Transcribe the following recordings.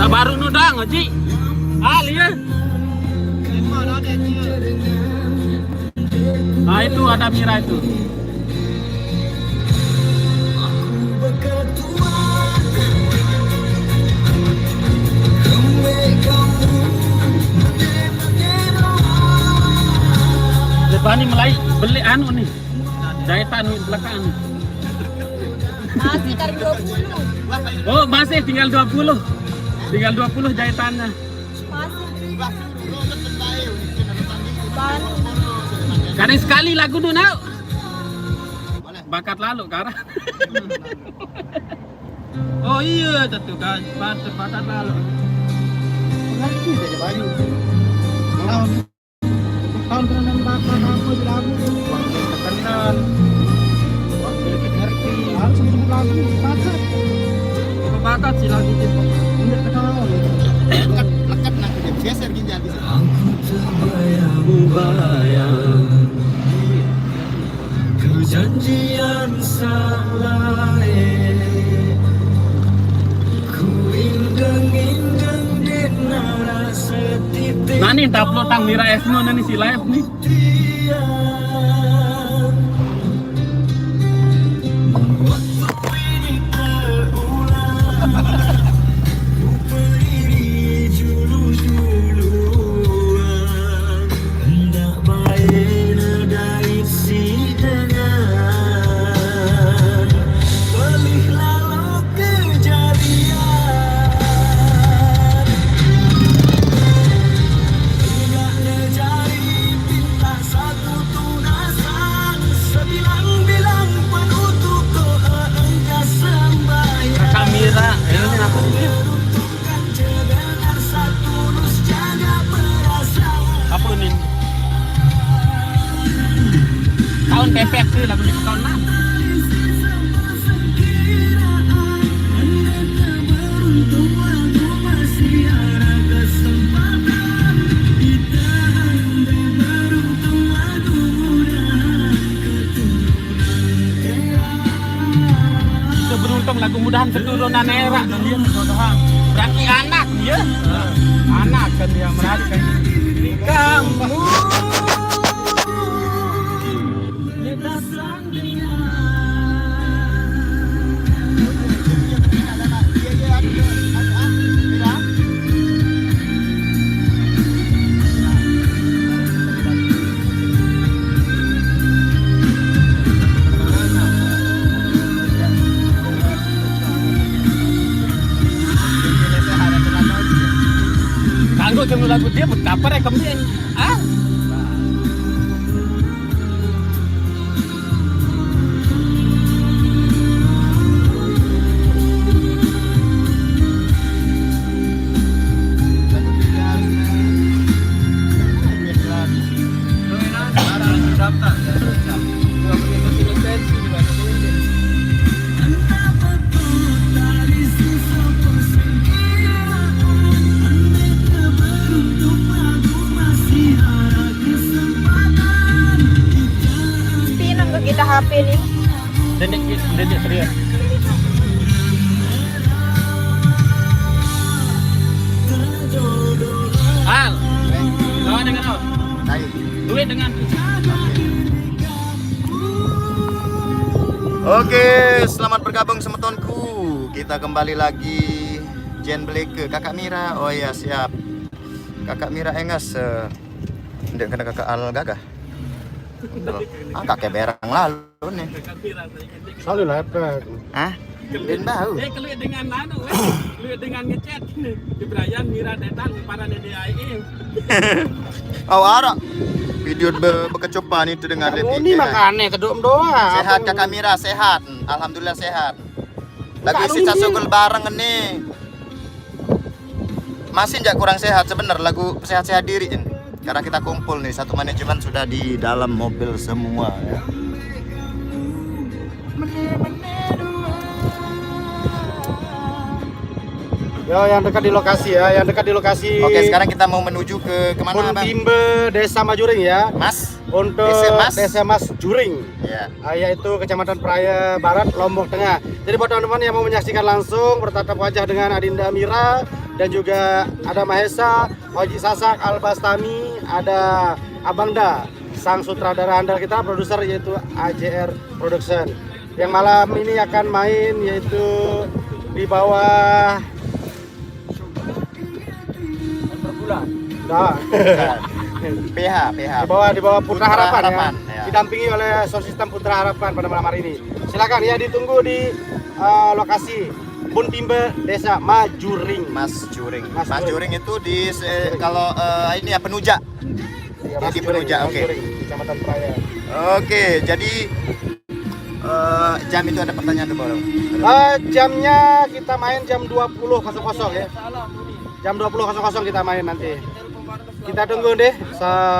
baru nudang Haji. Ya. Nah itu ada Mira itu. Bani mulai beli anu nih, jahitan di belakang. Masih dari 20. Oh masih tinggal 20. Tinggal 20 jahitannya. Masih. Kadang sekali lagu tuh nak. Bakat lalu karena. Oh iya tentu kan, bakat lalu. Mengerti saja Bayu. Tahun kena bakat apa di lagu terkenal. Waktu ngerti. Harus sebut lagu bakat. Bakat sih lagu itu. Ini terkenal. Lekat nanti dia geser ginjal di sana. Bayang kejanjian salah ku indeng-indeng denara setitik. Nah nih upload tang Mira Esno nih si live nih. Tahun pepek tuh lagu itu tahun 6. Itu beruntung lagu mudahan keturunan era dan dia mudah-mudahan berarti anak dia. Anak kan dia merahkan kamu. Kanggo cuma lagu dia betapa rekomendasi. Kita HP nih. Dedek serius. Al, kawan dengan apa? Duit dengan. Oke, selamat bergabung semetonku. Kita kembali lagi Jen Black ke Kakak Mira. Oh iya siap. Kakak Mira engas. Ndek kena Kakak Al Gagah. Kakek berang lalu nih. Selalu lepek. Hah? Den bau. Keluar dengan anu, keluar dengan ngechat nih. Di Brian Mira datang para DDI. Oh ara. Video bekecopan itu dengan Ini makane kedum doa. Sehat Kakak Mira, sehat. Alhamdulillah sehat. Lagi sisa sugul bareng nih. Masih nggak kurang sehat sebenarnya lagu sehat-sehat diri ini. Karena kita kumpul nih, satu manajemen sudah di dalam mobil semua ya. Yo, yang dekat di lokasi ya, yang dekat di lokasi. Oke, sekarang kita mau menuju ke kemana, Bang? Timbe Desa Majuring ya. Mas? Untuk Desa Mas Juring. Ya. Yaitu Kecamatan Praia Barat, Lombok Tengah. Jadi buat teman-teman yang mau menyaksikan langsung bertatap wajah dengan Adinda Mira, dan juga ada Mahesa, Oji Sasak, Albastami, ada Abangda, sang sutradara andal kita, produser yaitu AJR Production. Yang malam ini akan main yaitu di bawah Nah, PH. di bawah Putra Harapan, ya. ya. Didampingi oleh sound system Putra Harapan pada malam hari ini. Silakan ya, ditunggu di lokasi Buntimbe Desa Majuring. Mas Juring. Mas Mas Juring. Juring itu di kalau ini ya Penuja. Ya, Di Penuja, oke. Kecamatan Praya. Oke, jadi jam itu ada pertanyaan dulu. Jamnya kita main jam 20.00 ya. Jam 20.00 kita main nanti. Kita tunggu deh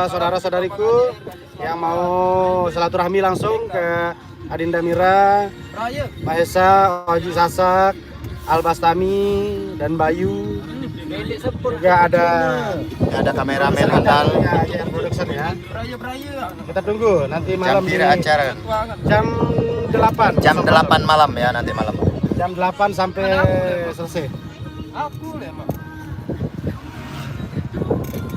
saudara-saudariku yang mau silaturahmi langsung ke Adinda Mira, Mahesa, Oji Sasak, Albastami dan Bayu. Juga ada kameramen handal. Ya, AJR Production ya. Kita tunggu nanti malam Jam kira ini. acara. Jam 8. Jam 8 malam ya nanti malam. Jam 8 sampai selesai.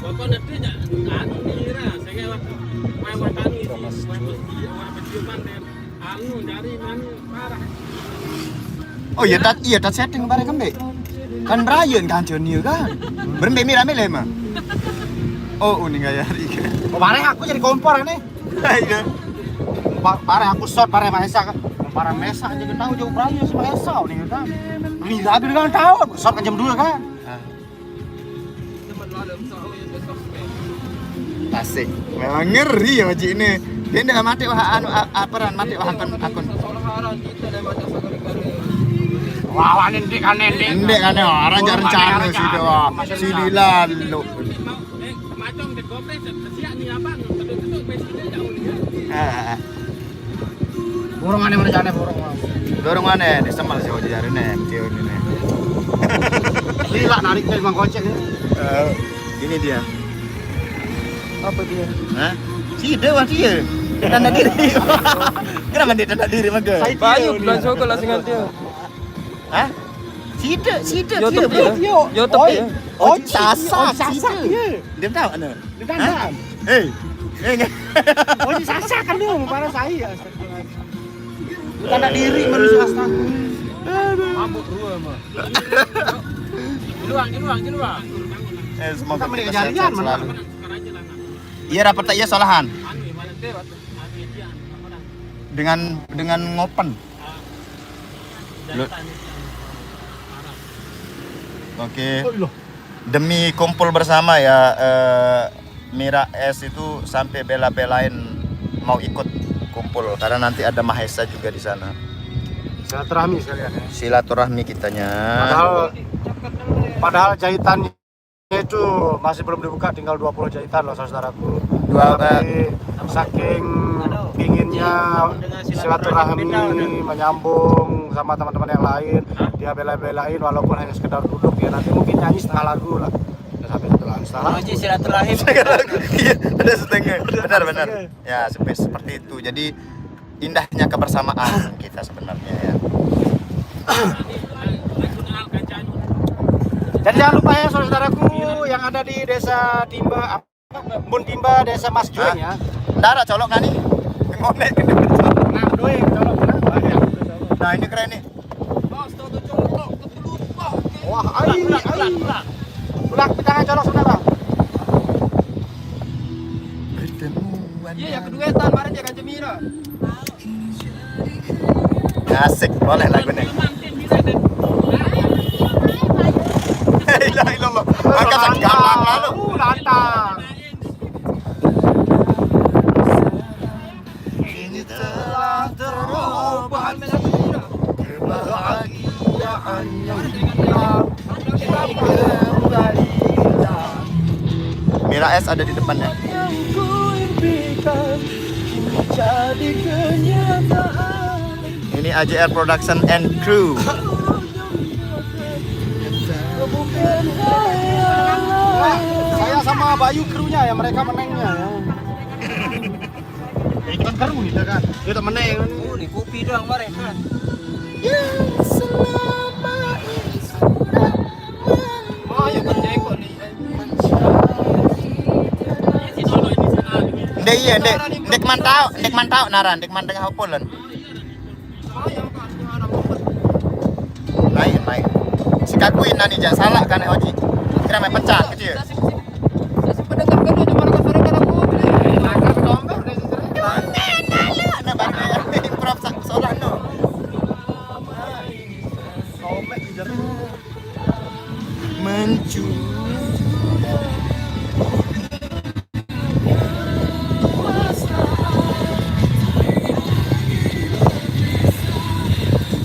Bapak nanti anu Mira, saya mewah kami anu dari mana parah. Oh iya tat setting bareng kan, Mbak. Kan Brian kan Joniu kan. Berembek Mira mele mah. Oh, ini enggak ya. Kemarin aku jadi kompor nih. Iya. Parah aku shot parah Mahesa kan. Parah Mesa aja tahu jauh berani sama Mahesa nih kan. Ini lagi dengan tahu shot kan jam 2 kan. Asik. Memang ngeri ya Haji ini. Dia ndak mati wah anu aperan mati wah akun. Wah, nendik kan nendik. Ndek kan ya rencana sih doa. Sinilan lu. Macam di gopres siap nih abang. Betul presiden jauh ya. Burung aneh merencana burung. Dorong mana di semal sih Haji hari nih, dia ini nih. Gila narik dari Mang Kocek ya. Ini dia. Apa dia? Hah? Si dewa dia. Tanda diri. Kenapa dia tanda diri mah ke? Bayu bulan soko lah singan dia. Hah? Sida. YouTube dia. YouTube dia. Oh, Sasak. Iya. Dia tahu anu. Di kandang. Hei. Oh, di Sasak kan dia para saya. Tanda diri manusia astaga. Mabuk dua mah. Jeluang. Semoga Kita menikah kita jarian, sehat mana? selalu. Iya dapat tak iya solahan. Dengan ngopen. Oke. Demi kumpul bersama ya, Mira S itu sampai bela-belain mau ikut kumpul karena nanti ada Mahesa juga di sana. Silaturahmi sekalian ya. Silaturahmi kitanya. Padahal jahitannya itu masih belum dibuka, tinggal 20 jahitan loh saudaraku. Tapi saking inginnya silaturahmi menyambung sama teman-teman yang lain, dia bela-belain walaupun hanya sekedar duduk ya, nanti mungkin nyanyi setengah lagu lah. Udah sampai setengah lagu. Silaturahim. Iya, ada setengah. Benar. Ya, seperti itu. Jadi indahnya kebersamaan kita sebenarnya ya. Jadi jangan lupa ya saudaraku yang ada di desa Timba, Buntimba, desa Mas Juring ya. Ndara colok kan nih? Ngonek. Nah, doeng colok nah. Nah, ini keren nih. Wah, ai. Ulang tangan colok saudara. Ketemuan. Iya, yang kedua tan kemarin dia kan Jemira. Asik, boleh lagunya. Ilah. Angkat segalang lalu. Lantang. Ini telah terobat kebahagiaan yang kembali. Mira S ada di depannya. Ini AJR Production and Crew. Saya sama Bayu krunya ya, mereka menengnya ya. Itu kan kru nih kan. Itu meneng. Oh, di kopi doang kemarin kan. Ndek mantau naran, ndek mantau hapolan. Naik. Si kakuin nani jak salah kan Oji. Kira main pecah kecil.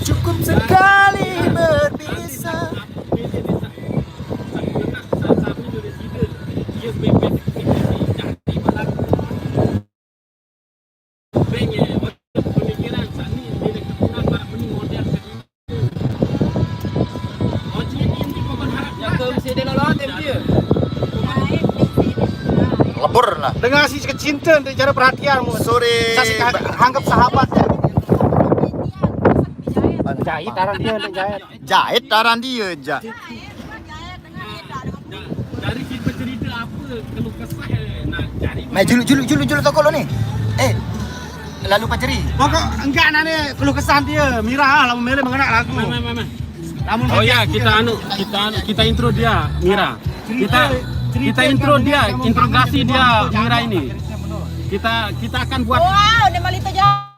Cukup sekali berpisah. Lebur lah. Dengan si kecinta untuk cara perhatianmu. Sore. Saya anggap sahabatnya. Jahit taran dia untuk jahit. Jahit taran dia ja. Dari kita cerita apa keluh kesah nak cari. Mai julu toko lo ni. Lalu paceri. Pokok enggak nane keluh kesan dia. Mira lah memilih mengenak lagu. Namun Oh ya, kita intro dia Mira. Kita intro dia, interogasi dia Mira ini. Kita akan buat Wow, dia malito jauh.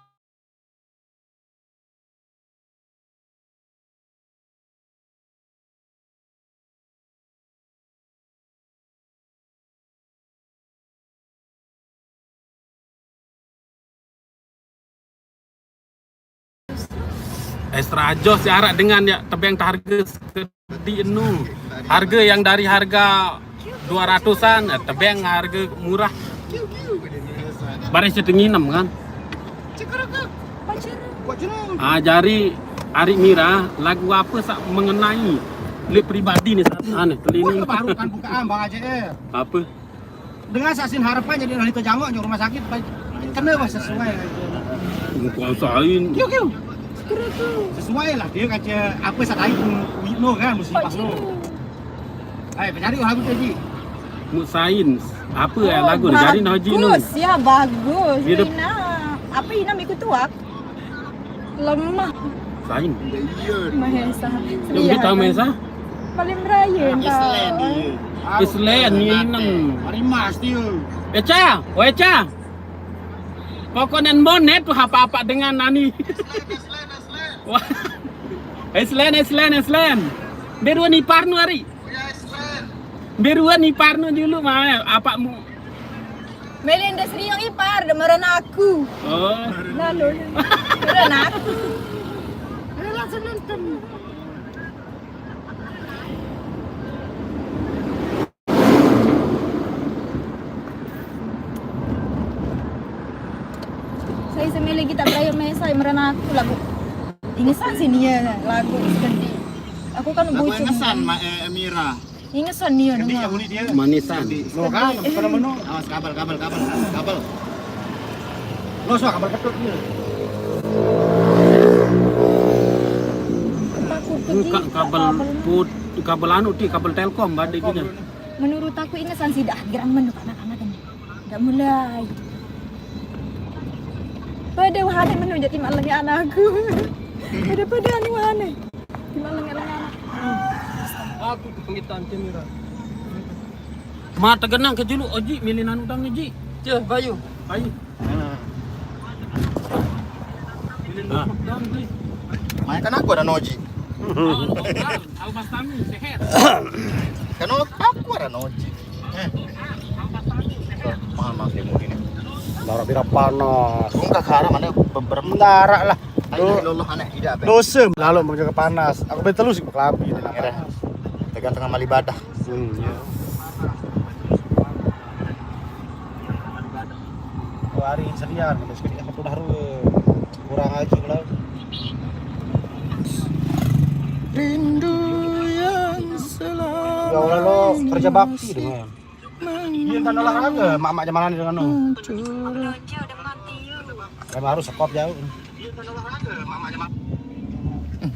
extra jos jarak dengan ya tebeng harga di enu. Harga yang dari harga 200-an, tebeng harga murah. Barang setenginem kan. Jari Ari Mira lagu apa sak mengenai lip pribadi nih aneh ini ini baru kan bukaan Bang AJR. apa Dengan sasin harapan jadi Nalito Jangok di rumah sakit kenapa sesuai kuasain sesuai lah dia kaca apa saat itu Wino kan mesti pas lo. Pencari lagu tadi. musain apa ya lagu ni jadi Haji nu Bagus ya, bagus. Hidup. Ina, apa Ina ikut tuak? Lemah. sain Mahesa. yang kita mesa Paling beraya Islen ni nang Marimas dia. Eca pokoknya monet tu apa-apa dengan nani wah Islen beruan ni parnu hari beruan ni parnu dulu mah apa mu Melinda Sri yang ipar, demaran aku. oh Lalu, demaran aku. Saya semele kita beraya mesa demaran aku lagu. Ingesan sini ya lagu seperti. Aku kan bucu. Mira. Ingesan dia Jadi dengar. yang ini dia. manisan Lo kan pada menu. Awas kabel. Lo suka kabar ketut dia. Takut pergi. kabel anu ti kabel telkom badai gini Menurut aku ingesan sih dah gerang menu anak-anak ini. Dah mulai. Pada wahana menu jadi malang anakku. Pada anu wahana. Di malang anak. Aku kepengitan Mira. mata genang ke julu oji milinan udang ni ji Cih, Bayu. ayo milinan udang ji Mai kan aku ada noji. Albastami sehat Kan aku ada noji. Mahal demo ini. Lara bira panas. Enggak kara mana beberapa Mendarak lah. Allah aneh tidak apa. Dosa lalu menjaga panas. Aku betul sih kelabi ini Kira namanya. tergantung amal ibadah. Ya. Hari serian, terus kita aku dah kurang aja lah. Rindu yang selalu. Ya Allah lo kerja bakti dengan. Iya kan olahraga, mak-mak zaman ini dengan lo. Memang harus sekop jauh.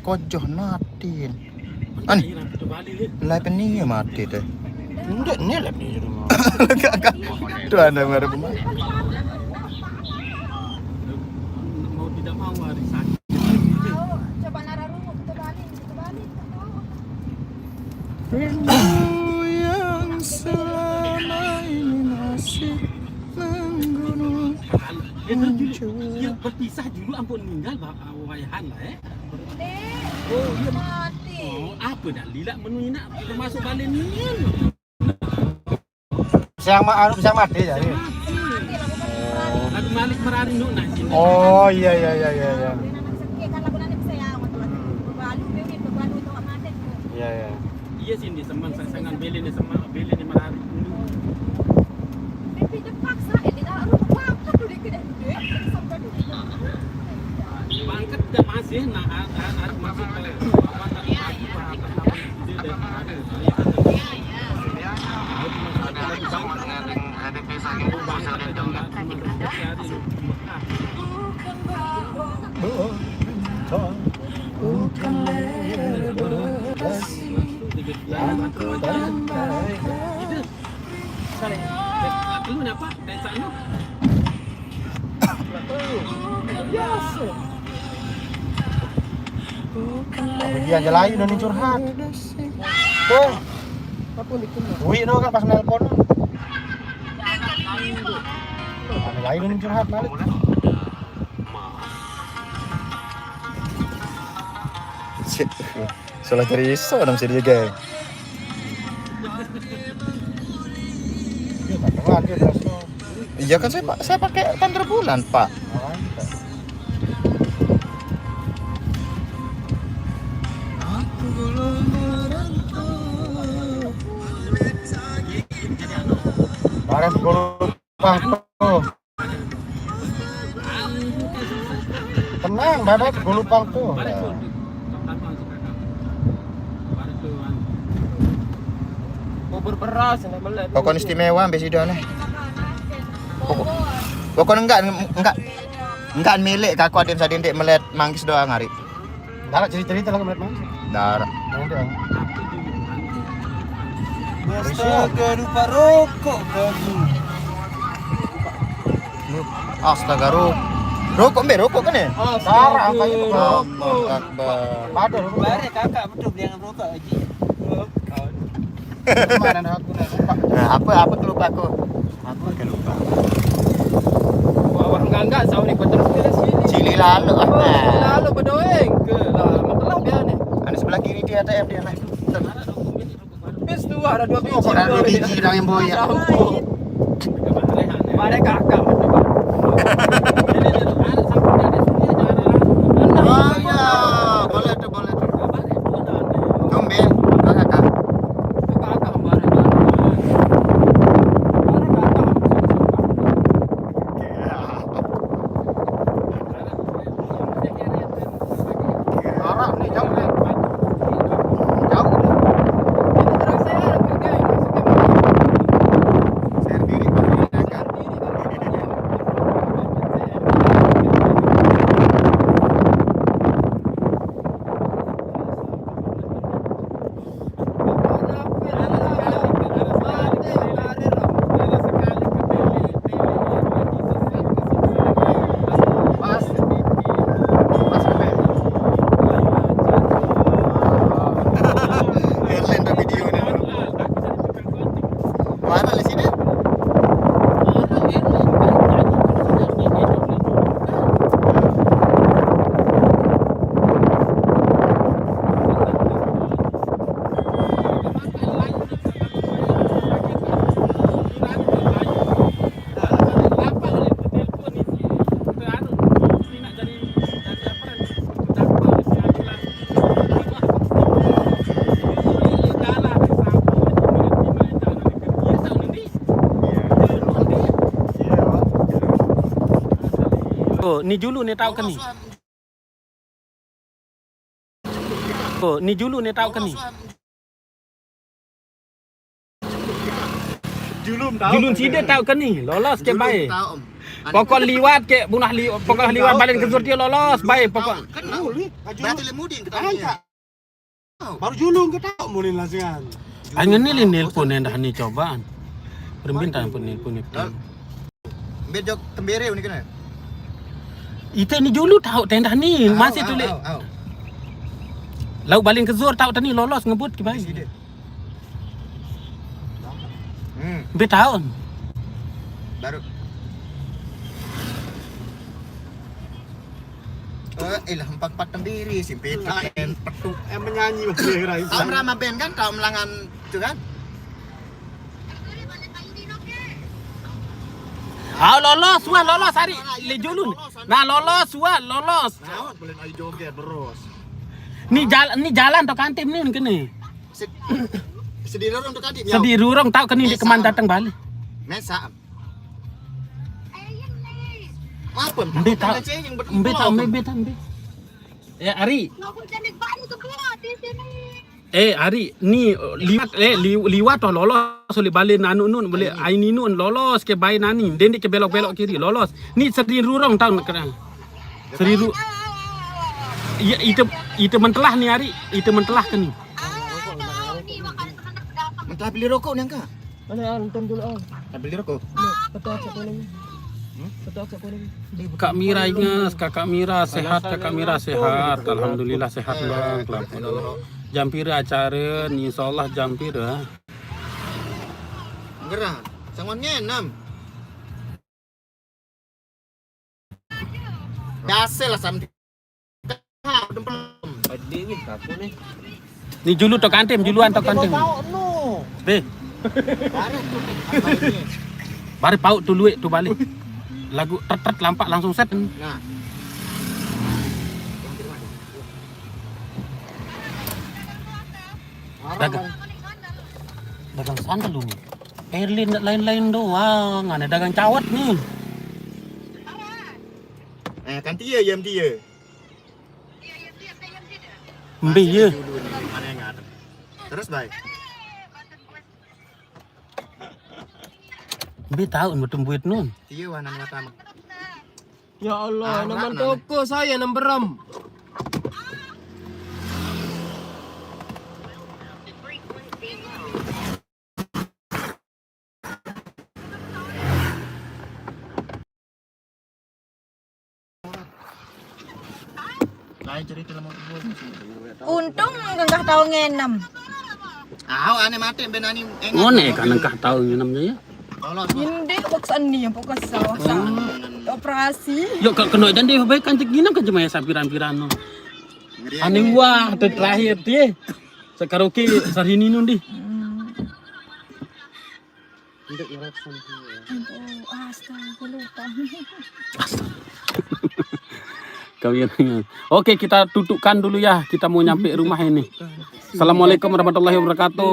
Kojoh natin. Ani, lai peni mati teh. Enggak, ini lah di rumah. Tuh anda marah pemain. mau hari sakit. Coba nararungu kita balik. Yang selama ini masih menggunung. Dia berpisah dulu ampun meninggal wayahan lah Dek, Oh iya mati. Oh apa dah lila menuina termasuk balen ni. Siang mati jadi. Lagu Malik Merari nu nah sini. Oh iya. Iya. Iya sini semang sangan belen ni semang belen ni Merari. Bangkat dah masih nak masuk ke Lu apa? Dari sana? Dia jelayu dan curhat. Tuh. Wih, no kan pas nelpon. Jelayu dan curhat balik. Salah cari iso dong sih dia guys. Iya kan saya pakai tanda bulan Pak. Barang lupa tuh. Tenang, babat gue lupa tuh. Bubur beras nak melet. Pokok istimewa sampai sido nih. Pokok enggak milik kaku adin sadin dek melet manggis doang hari. Darah cerita lah melihat mana? Darah. Astaga, lupa rokok kamu. Astaga rokok kan ya? Darah angkanya tuh. Allahu Akbar. Ada lu. Bare kakak betul beli yang rokok lagi. Kemarin aku lupa. Nah, apa kelupa aku? Aku kelupa. Wah, enggak saw ni terus ke sini. Cili lalu Lalu berdoeng ke lah, masalah biar ni. Ada sebelah kiri dia ATM dia naik. Bis dua ada 2 biji. Oh, ada 2 biji dong yang boya. Bare kakak betul. Oh iya, boleh tuh. Tumben, kakak. Kakak bare. Darah nih jauh nih. Saya diri kakak. Mana di sini? Oh, ni julu ni tahu kan ni? Oh, ni julu ni tahu kan ni? Julun sida tahu kan ni? Lolos ke baik. Pokok liwat ke pokok liwat balik ke surti lolos baik pokok. Berarti lemudin ketanya. Baru julung ke tahu mulai langsung. Angin ni nelpon dah ni cobaan. Permintaan pun nelpon. Bedok tembere ni kena. Itu ni dulu tahu tenda ni masih tulis. Lalu baling ke Zur tahu tadi lolos ngebut ke bayi. Tahun. Baru. Lah 44 sendiri si Peter petu. Menyanyi kira itu. Tahu Rama Ben kan tahu melangan itu kan? Lolos hari le julun. Nah lolos. Nah, boleh ayo joget terus. Ni jalan to kantim ni kene. Sedih orang untuk adik. Sedih rurung tahu kene di keman datang balik. Mesa. Apa? Mbe tahu. Ari. Ari ni liwat toh lolos boleh balik nanu nun boleh aini nun lolos ke bayi nani den ke belok kiri lolos. Ni sedih rurung tahu kerang. Sedih iya itu mentelah nih Ari, itu mentelah kan nih. Mentah beli rokok nih Kak. Mana nonton dulu Beli rokok. Betul siapa lagi? Kak Mira ingat, Kakak Mira sehat, Alhamdulillah sehat bang. Jampira acara ni insyaallah jampira. Gerah, sangonnya 6. Biasa lah sampai. Ni julu to kantim, juluan to kantim. Be. Bari paut tu luit tu balik. Lagu tet lampak langsung set. Nah. Dagang sandal lu nih. Erlin lain-lain doang, ada dagang cawat nih. Kan dia yam dia. Mbe ye. Mana yang ada? Terus baik. Mbe tahu betul buat nun. Iya warna pertama. Ya Allah, nama toko saya Nemberam. Untung enggak tahu ngenem. Aneh mati ben ani Ngone kan engkah tahu namanya ya. Hindi boksan ni pokok sawah operasi. Yo kena dan dia baik kan ginam kan cuma ya sapiran-piran no. Ani wah terakhir dia. Sekarang ke sehari ini nun di. Oke, kita tutupkan dulu ya. Kita mau nyampe rumah ini. Assalamualaikum warahmatullahi wabarakatuh.